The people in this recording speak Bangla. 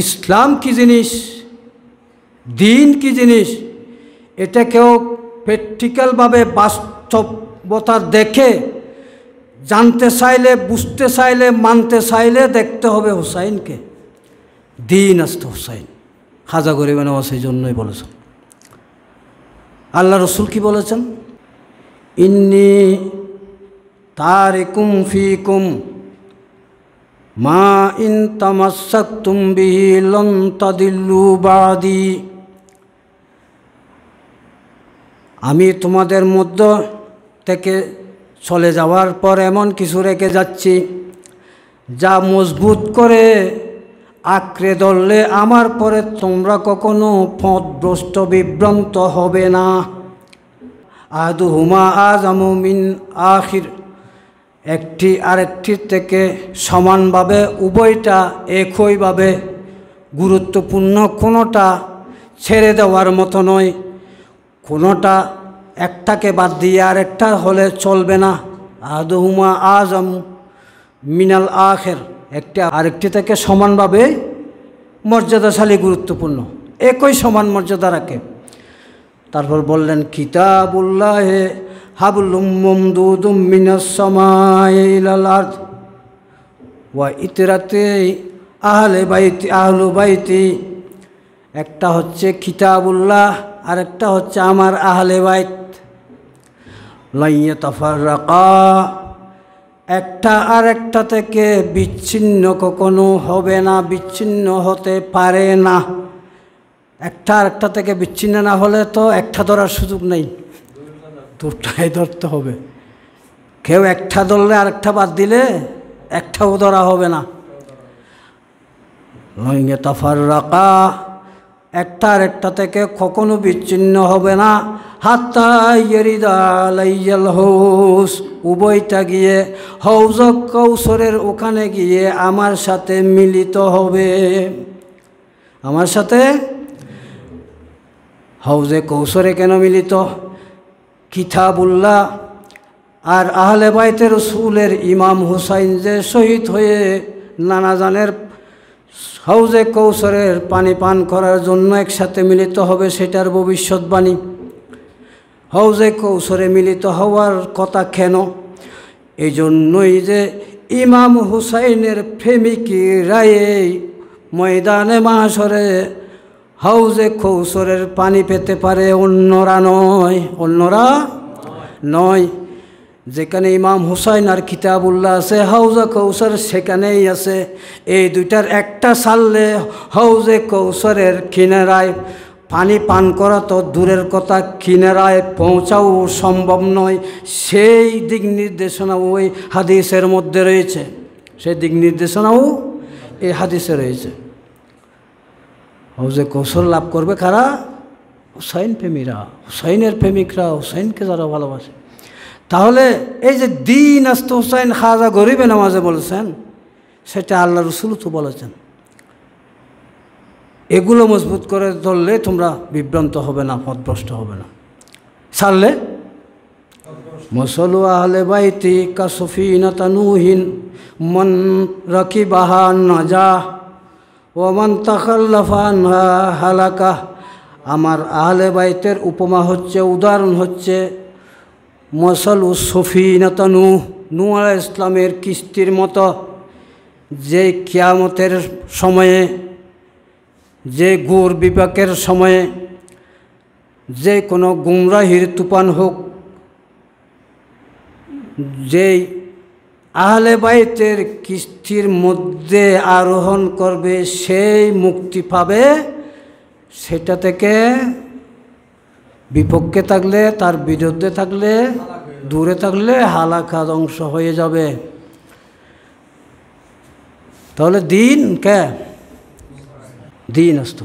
ইসলাম কি জিনিস, দিন কি জিনিস, এটা কেউ প্র্যাকটিক্যালভাবে বাস্তবতা দেখে জানতে চাইলে, বুঝতে চাইলে, মানতে চাইলে দেখতে হবে হুসাইনকে। দিন আসতে হুসাইন। খাজা গরিব নওয়াজ সেই জন্যই বলেছেন। আল্লাহ রসুল কি বলেছেন? ইন্নী তারিকুম ফিকুম মা ইন তামাসসাকতুম বিহি লান তাদিল্লু বাদি। আমি তোমাদের মধ্য থেকে চলে যাওয়ার পর এমন কিছু রেখে যাচ্ছি যা মজবুত করে আঁকড়ে ধরলে আমার পরে তোমরা কখনো পথভ্রষ্ট বিভ্রান্ত হবে না। আহাদুহুমা আযামু মিন আখির, একটি আরেকটির থেকে সমানভাবে, উভয়টা একইভাবে গুরুত্বপূর্ণ, কোনোটা ছেড়ে দেওয়ার মতো নয়, কোনোটা একটাকে বাদ দিয়ে আরেকটা হলে চলবে না। আহাদুহুমা আযামু মিনাল আখির, একটি আরেকটি থেকে সমানভাবে মর্যাদাশালী, গুরুত্বপূর্ণ, একই সমান মর্যাদা রাখে। তারপর বললেন কিতাবুল্লাহে হাবলুম মামদুদুম মিনাস সামাই ইলাল আরদ ওয়া ইতরাতে আহলু বাইতি। একটা হচ্ছে কিতাবুল্লাহ, আর একটা হচ্ছে আমার আহলে বাইত। লা ইয়াতাফাররাকা, একটা আর একটা থেকে বিচ্ছিন্ন কখনো হবে না, বিচ্ছিন্ন হতে পারে না। একটা আর একটা থেকে বিচ্ছিন্ন না হলে তো একটা ধরার সুযোগ নেই, দুটাই ধরতে হবে। কেউ একটা ধরলে আরেকটা বাদ দিলে একটাও ধরা হবে না। লা ইয়াতাফাররাকা, একটা আর একটা থেকে কখনো বিচ্ছিন্ন হবে না। হাত্তা ইয়ারিদা আলাইয়াল হাউস, উভয়টা গিয়ে হাউজ কাউসারের ওখানে গিয়ে আমার সাথে মিলিত হবে। আমার সাথে হাউজে কৌসরে কেন মিলিত? কিতাবুল্লাহ আর আহলে বাইতে রাসূলের ইমাম হুসাইন যে শহীদ হয়ে নানাজানের হাউজে কৌসরের পানি পান করার জন্য একসাথে মিলিত হবে, সেটার ভবিষ্যৎবাণী। হাউজে কৌসরে মিলিত হওয়ার কথা কেন? এই জন্যই যে ইমাম হুসাইনের প্রেমিকরা এই ময়দানে মাহশরে হাউজে কৌসরের পানি পেতে পারে, অন্যরা নয়, অন্যরা নয়। যেখানে ইমাম হুসাইন আর কিতাবুল্লাহ আছে, হাউজে কৌসর সেখানেই আছে। এই দুইটার একটা ছাড়লে হাউজে কৌসরের কিনারায় পানি পান করা তো দূরের কথা, কিনারায় পৌঁছাও সম্ভব নয়। সেই দিক নির্দেশনাও ওই হাদিসের মধ্যে রয়েছে, সেই দিক নির্দেশনাও এই হাদিসে রয়েছে। হাউজে কৌসর লাভ করবে কারা? হুসাইন প্রেমীরা, হুসাইনের প্রেমিকরা, হুসাইনকে যারা ভালোবাসে। তাহলে এই যে দিন আস্তে হুসাইন খাজা গরিবে নওয়াজে বলেছেন, সেটা আল্লাহ রসুল তো বলেছেন। এগুলো মজবুত করে ধরলে তোমরা বিভ্রান্ত হবে না, পথভ্রষ্ট হবে না। ছাড়লে মসলু আহলে বাইতি কাসফিনাত নূহিন মান রাকিবাহা নাজা ওয়া মান তাখাল্লাফা আনহা হালাকা। আমার আহলে বাইতের উপমা হচ্ছে, উদাহরণ হচ্ছে মসলু সফিনাত নূহ আলাইহিস ইসলামের কিস্তির মতো, যে কিয়ামতের সময়ে, যে ঘোর বিপাকের সময়ে, যে কোনো গুমরাহির তুফান হোক, যেই আহলে বাইতের কিস্তির মধ্যে আরোহণ করবে সেই মুক্তি পাবে। সেটা থেকে বিপক্ষে থাকলে, তার বিরুদ্ধে থাকলে, দূরে থাকলে হালাকা ধ্বংস হয়ে যাবে। তাহলে দিন কে? দিন আস্তে